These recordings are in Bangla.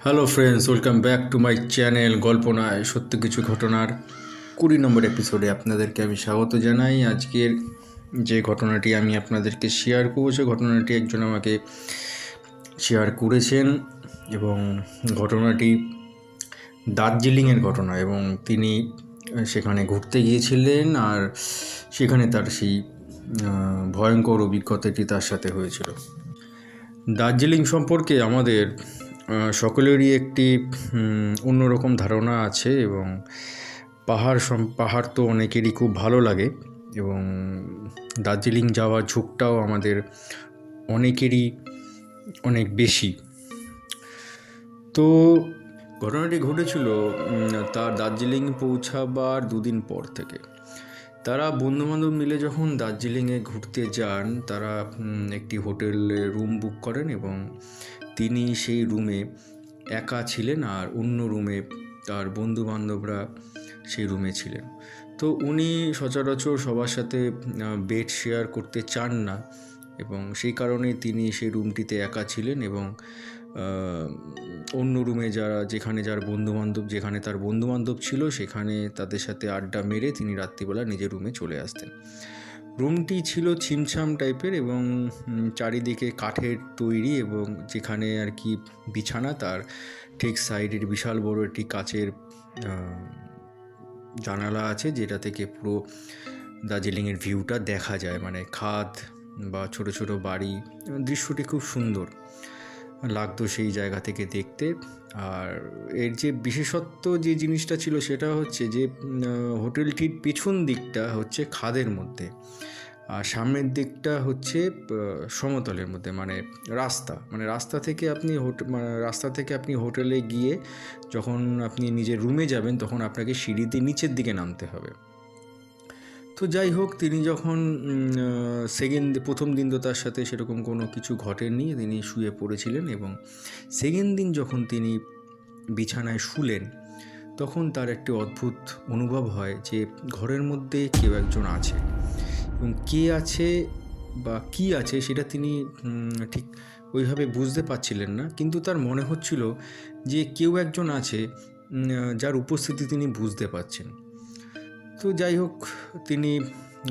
Hello friends, welcome back to my channel গল্প নয় সত্য কিছু ঘটনার 20 নম্বর এপিসোডে আপনাদেরকে আমি স্বাগত জানাই। আজকের যে ঘটনাটি আমি আপনাদেরকে শেয়ার করবো, সে ঘটনাটি একজন আমাকে শেয়ার করেছেন এবং ঘটনাটি দার্জিলিংয়ের ঘটনা এবং তিনি সেখানে ঘুরতে গিয়েছিলেন আর সেখানে তার সেই ভয়ঙ্কর অভিজ্ঞতাটি তার সাথে হয়েছিল। দার্জিলিং সম্পর্কে আমাদের সকলেরই একটি অন্যরকম ধারণা আছে এবং পাহাড় তো অনেকেরই খুব ভালো লাগে এবং দার্জিলিং যাওয়ার ঝোঁকটাও আমাদের অনেকেরই অনেক বেশি। তো ঘটনাটি ঘটেছিল তার দার্জিলিং পৌঁছাবার দুদিন পর থেকে। তারা বন্ধুবান্ধব মিলে যখন দার্জিলিংয়ে ঘুরতে যান, তারা একটি হোটেলে রুম বুক করেন এবং তিনি সেই রুমে একা ছিলেন আর অন্য রুমে তার বন্ধুবান্ধবরা সেই রুমে ছিলেন। তো উনি সচরাচর সবার সাথে বেড শেয়ার করতে চান না এবং সেই কারণে তিনি সেই রুমটিতে একা ছিলেন এবং অন্য রুমে যেখানে তার বন্ধুবান্ধব ছিল সেখানে তাদের সাথে আড্ডা মেরে তিনি রাত্রিবেলা নিজের রুমে চলে আসতেন। রুমটি ছিল ছিমছাম টাইপের এবং চারিদিকে কাঠের তৈরি এবং যেখানে আর কি বিছানা, তার ঠিক সাইডের বিশাল বড় একটি কাচের জানালা আছে যেটা থেকে পুরো দার্জিলিংয়ের ভিউটা দেখা যায়, মানে খাদ বা ছোট ছোট বাড়ি। দৃশ্যটি খুব সুন্দর লাগতো সেই জায়গা থেকে দেখতে। আর এর যে বিশেষত্ব যে জিনিসটা ছিল সেটা হচ্ছে যে হোটেলটির পেছন দিকটা হচ্ছে খাদের মধ্যে আর সামনের দিকটা হচ্ছে সমতলের মধ্যে, মানে রাস্তা থেকে আপনি হোটেলে গিয়ে যখন আপনি নিজের রুমে যাবেন তখন আপনাকে সিঁড়িতে নিচের দিকে নামতে হবে। তো যাই হোক, তিনি যখন প্রথম দিন তো তার সাথে সেরকম কোনো কিছু ঘটেনি, তিনি শুয়ে পড়েছিলেন এবং সেকেন্ড দিন যখন তিনি বিছানায় শুলেন তখন তার একটি অদ্ভুত অনুভব হয় যে ঘরের মধ্যে কেউ একজন আছে এবং কে আছে বা কী আছে সেটা তিনি ঠিক ওইভাবে বুঝতে পারছিলেন না, কিন্তু তার মনে হচ্ছিল যে কেউ একজন আছে যার উপস্থিতি তিনি বুঝতে পারছেন। তো যাই হোক, তিনি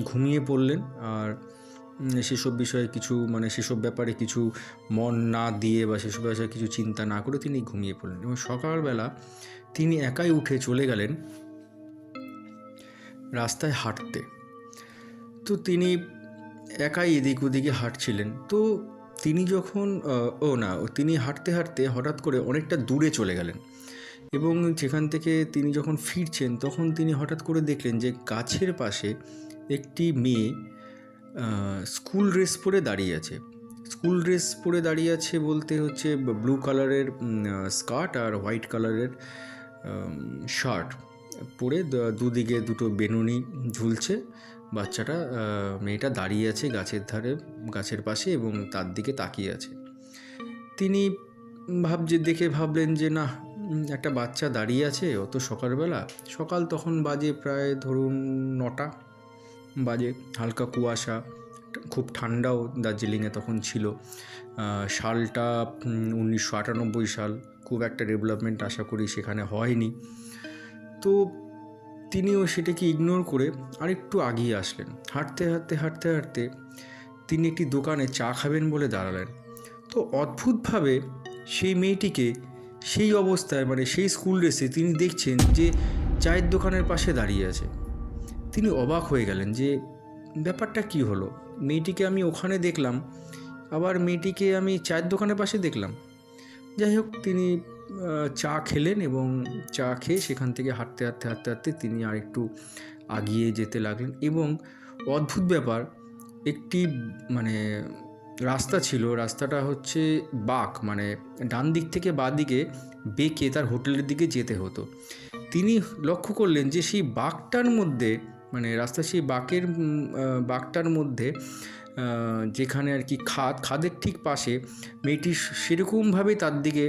ঘুমিয়ে পড়লেন আর সেসব ব্যাপারে কিছু মন না দিয়ে বা সেসব বিষয়ে কিছু চিন্তা না করে তিনি ঘুমিয়ে পড়লেন এবং সকালবেলা তিনি একাই উঠে চলে গেলেন রাস্তায় হাঁটতে। তো তিনি একাই এদিক ওদিকে হাঁটছিলেন। তো তিনি হাঁটতে হাঁটতে হঠাৎ করে অনেকটা দূরে চলে গেলেন এবং সেখান থেকে তিনি যখন ফিরছেন তখন তিনি হঠাৎ করে দেখলেন যে গাছের পাশে একটি মেয়ে স্কুল ড্রেস পরে দাঁড়িয়ে আছে বলতে হচ্ছে ব্লু কালারের স্কার্ট আর হোয়াইট কালারের শার্ট পরে, দুদিকে দুটো বেনুনি ঝুলছে। মেয়েটা দাঁড়িয়ে আছে গাছের পাশে এবং তার দিকে তাকিয়ে আছে। তিনি ভাবলেন যে না, একটা বাচ্চা দাঁড়িয়ে আছে অত সকাল তখন বাজে প্রায় ধরুন 9টা বাজে, হালকা কুয়াশা, খুব ঠান্ডাও দার্জিলিংয়ে তখন ছিল। সালটা 1998 সাল, খুব একটা ডেভেলপমেন্ট আশা করি সেখানে হয়নি। তো তিনিও সেটাকে ইগনোর করে আরেকটু আগিয়ে আসলেন। হাঁটতে তিনি একটি দোকানে চা খাবেন বলে দাঁড়ালেন। তো অদ্ভুতভাবে সেই মেয়েটিকে সেই অবস্থায়, মানে সেই স্কুল ড্রেসে তিনি দেখছেন যে চায়ের দোকানের পাশে দাঁড়িয়ে আছে। তিনি অবাক হয়ে গেলেন যে ব্যাপারটা কি হলো, মেয়েটিকে আমি ওখানে দেখলাম আবার মেয়েটিকে আমি চায়ের দোকানের পাশে দেখলাম। যাই হোক, তিনি চা খেলেন এবং চা খেয়ে সেখান থেকে হাঁটতে তিনি আরেকটু আগিয়ে যেতে লাগলেন এবং অদ্ভুত ব্যাপার, একটি রাস্তা ছিল, রাস্তাটা হচ্ছে মানে ডান দিক থেকে বাঁ দিকে বেঁকে তার হোটেলের দিকে যেতে হতো। তিনি লক্ষ্য করলেন যে সেই বাঁকটার মধ্যে, সেই বাঁকটার মধ্যে যেখানে আর কি খাদের ঠিক পাশে মেয়েটি সেরকমভাবে তার দিকে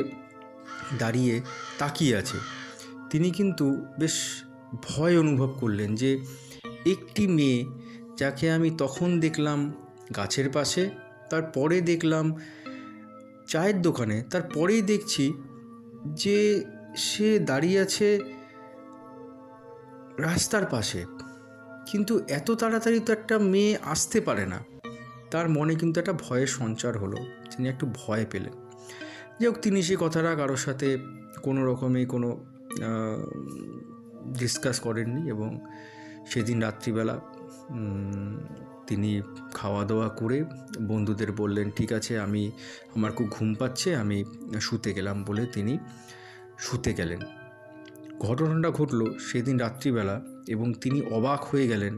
দাঁড়িয়ে তাকিয়ে আছে। তিনি কিন্তু বেশ ভয় অনুভব করলেন যে একটি মেয়ে যাকে আমি তখন দেখলাম গাছের পাশে, তারপরে দেখলাম চায়ের দোকানে, তারপরেই দেখছি যে সে দাঁড়িয়ে আছে রাস্তার পাশে, কিন্তু এত তাড়াতাড়ি তো একটা মেয়ে আসতে পারে না। তার মনে কিন্তু একটা ভয়ের সঞ্চার হলো, তিনি একটু ভয় পেলেন। যাই হোক, তিনি সে কথাটা কারোর সাথে কোনো রকমে কোনো ডিসকাস করেননি এবং সেদিন রাত্রিবেলা তিনি খাওয়া দাওয়া করে বন্ধুদের বললেন, ঠিক আছে আমার খুব ঘুম পাচ্ছে, আমি শুতে গেলাম বলে তিনি শুতে গেলেন। ঘটনাটা ঘটলো সেদিন রাত্রিবেলা এবং তিনি অবাক হয়ে গেলেন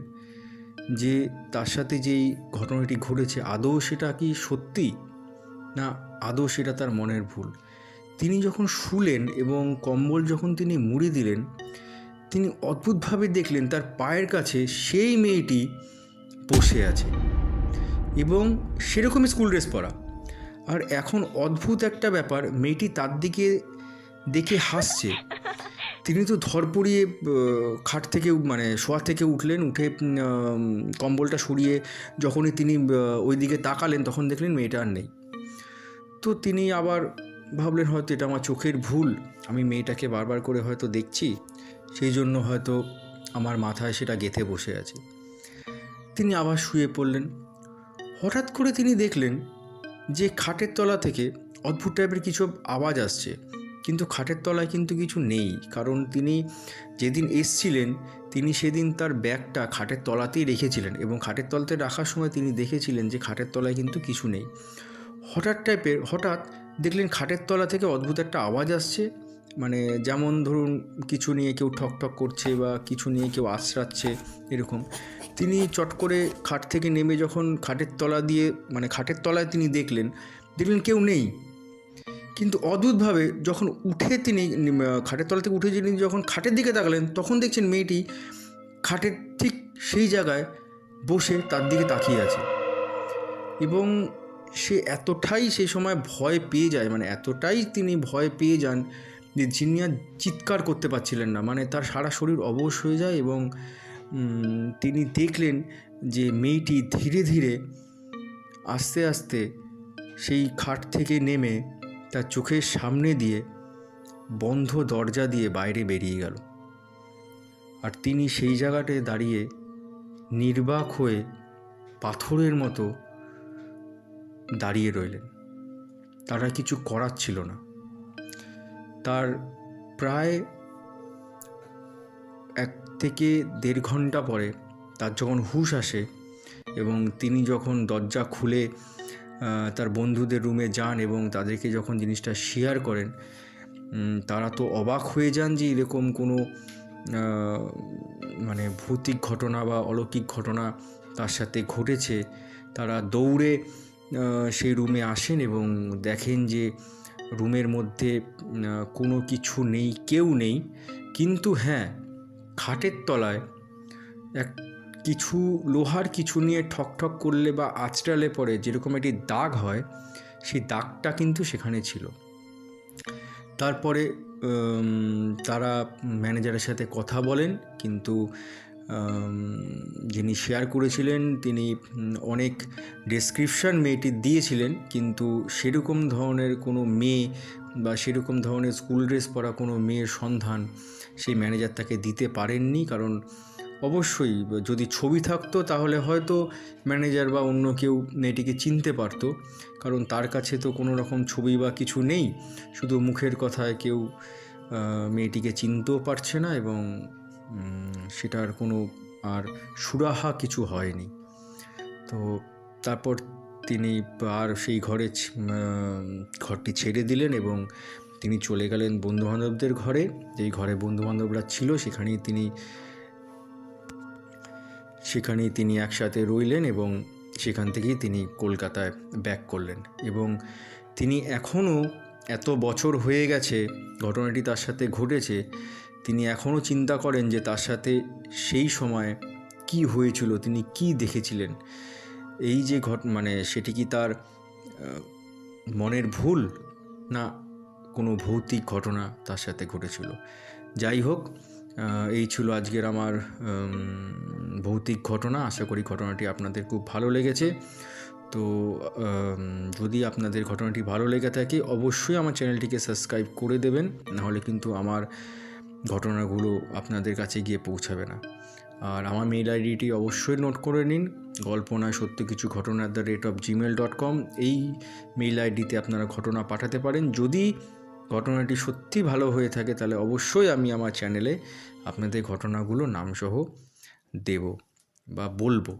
যে তার সাথে যেই ঘটনাটি ঘটেছে আদৌ সেটা কি সত্যি, না আদৌ সেটা তার মনের ভুল। তিনি যখন শুলেন এবং কম্বল যখন তিনি মুড়ি দিলেন, তিনি অদ্ভুতভাবে দেখলেন তার পায়ের কাছে সেই মেয়েটি বসে আছে এবং সেরকমই স্কুল ড্রেস পরা। আর এখন অদ্ভুত একটা ব্যাপার, মেয়েটি তার দিকে দেখে হাসছে। তিনি তো ধরপড়িয়ে খাট থেকে শোয়া থেকে উঠলেন, উঠে কম্বলটা সরিয়ে যখনই তিনি ওই দিকে তাকালেন তখন দেখলেন মেয়েটা আর নেই। তো তিনি আবার ভাবলেন হয়তো এটা আমার চোখের ভুল, আমি মেয়েটাকে বারবার করে হয়তো দেখছি, সেই জন্য হয়তো আমার মাথায় সেটা গেঁথে বসে আছে। তিনি আবার শুয়ে পড়লেন। হঠাৎ করে তিনি দেখলেন যে খাটের তলা থেকে অদ্ভুত টাইপের কিছু আওয়াজ আসছে, কিন্তু খাটের তলায় কিন্তু কিছু নেই, কারণ তিনি যেদিন এসছিলেন তিনি সেদিন তার ব্যাগটা খাটের তলাতেই রেখেছিলেন এবং খাটের তলাতে রাখার সময় তিনি দেখেছিলেন যে খাটের তলায় কিন্তু কিছু নেই। হঠাৎ দেখলেন খাটের তলা থেকে অদ্ভুত একটা আওয়াজ আসছে, যেমন ধরুন কিছু নিয়ে কেউ ঠক ঠক করছে বা কিছু নিয়ে কেউ আছড়াচ্ছে এরকম। তিনি চট করে খাট থেকে নেমে যখন খাটের তলায় তিনি দেখলেন কেউ নেই, কিন্তু অদ্ভুতভাবে যখন তিনি খাটের তলা থেকে উঠে তিনি যখন খাটের দিকে তাকালেন তখন দেখছেন মেয়েটি খাটের ঠিক সেই জায়গায় বসে তার দিকে তাকিয়ে আছে এবং সে এতটাই সেই সময় ভয় পেয়ে যায়, এতটাই তিনি ভয় পেয়ে যান যে যিনি আর চিৎকার করতে পারছিলেন না, তার সারা শরীর অবশ হয়ে যায় এবং তিনি দেখলেন যে মেয়েটি ধীরে ধীরে আস্তে আস্তে সেই খাট থেকে নেমে তার চোখের সামনে দিয়ে বন্ধ দরজা দিয়ে বাইরে বেরিয়ে গেল। আর তিনি সেই জায়গাটায় দাঁড়িয়ে নির্বাক হয়ে পাথরের মতো দাঁড়িয়ে রইলেন। তারা কিছু করার ছিল না। তার প্রায় 1 থেকে 1.5 ঘন্টা পরে তার যখন হুঁশ আসে এবং তিনি যখন দরজা খুলে তার বন্ধুদের রুমে যান এবং তাদেরকে যখন জিনিসটা শেয়ার করেন, তারা তো অবাক হয়ে যান যে এরকম কোনো ভৌতিক ঘটনা বা অলৌকিক ঘটনা তার সাথে ঘটেছে। তারা দৌড়ে সেই রুমে আসেন এবং দেখেন যে রুমের মধ্যে কোনো কিছু নেই, কেউ নেই, কিন্তু হ্যাঁ, খাটের তলায় কিছু লোহার কিছু নিয়ে ঠক ঠক করলে বা আঁচড়ালে পরে যেরকম একটি দাগ হয়, সেই দাগটা কিন্তু সেখানে ছিল। তারপরে তারা ম্যানেজারের সাথে কথা বলেন, কিন্তু যিনি শেয়ার করেছিলেন তিনি অনেক ডেসক্রিপশান মেয়েটির দিয়েছিলেন, কিন্তু সেরকম ধরনের কোনো মেয়ে বা সেরকম ধরনের স্কুল ড্রেস পরা কোনো মেয়ের সন্ধান সেই ম্যানেজার তাকে দিতে পারেননি। কারণ অবশ্যই যদি ছবি থাকতো তাহলে হয়তো ম্যানেজার বা অন্য কেউ মেয়েটিকে চিনতে পারতো, কারণ তার কাছে তো কোনো রকম ছবি বা কিছু নেই, শুধু মুখের কথায় কেউ মেয়েটিকে চিনতেও পারছে না এবং সেটার কোনো আর সুরাহা কিছু হয়নি। তো তারপর তিনি আর সেই ঘরটি ছেড়ে দিলেন এবং তিনি চলে গেলেন বন্ধুবান্ধবদের ঘরে। যেই ঘরে বন্ধুবান্ধবরা ছিল সেখানেই তিনি একসাথে রইলেন এবং সেখান থেকেই তিনি কলকাতায় ব্যাক করলেন। এবং তিনি এখনও, এত বছর হয়ে গেছে ঘটনাটি তার সাথে ঘটেছে, তিনি এখনও চিন্তা করেন যে তার সাথে সেই সময় কি হয়েছিল, তিনি কি দেখেছিলেন। এই যে সেটি কি তার মনের ভুল, না কোনো ভৌতিক ঘটনা তার সাথে ঘটেছিল। যাই হোক, এই ছিল আজকের আমার ভৌতিক ঘটনা। আশা করি ঘটনাটি আপনাদের খুব ভালো লেগেছে। তো যদি আপনাদের ঘটনাটি ভালো লেগে থাকে অবশ্যই আমার চ্যানেলটিকে সাবস্ক্রাইব করে দেবেন, নাহলে কিন্তু আমার ঘটনাগুলো আপনাদের কাছে গিয়ে পৌঁছাবে না। আর আমার মেইল আইডিটি অবশ্যই নোট করে নিন, গল্পনায় সত্য কিছু ঘটনা @gmail.com। এই মেইল আইডিতে আপনারা ঘটনা পাঠাতে পারেন। যদি ঘটনাটি সত্যি ভালো হয়ে থাকে তাহলে অবশ্যই আমি আমার চ্যানেলে আপনাদের ঘটনাগুলো নামসহ দেব বা বলবো।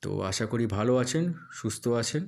তো আশা করি ভালো আছেন, সুস্থ আছেন।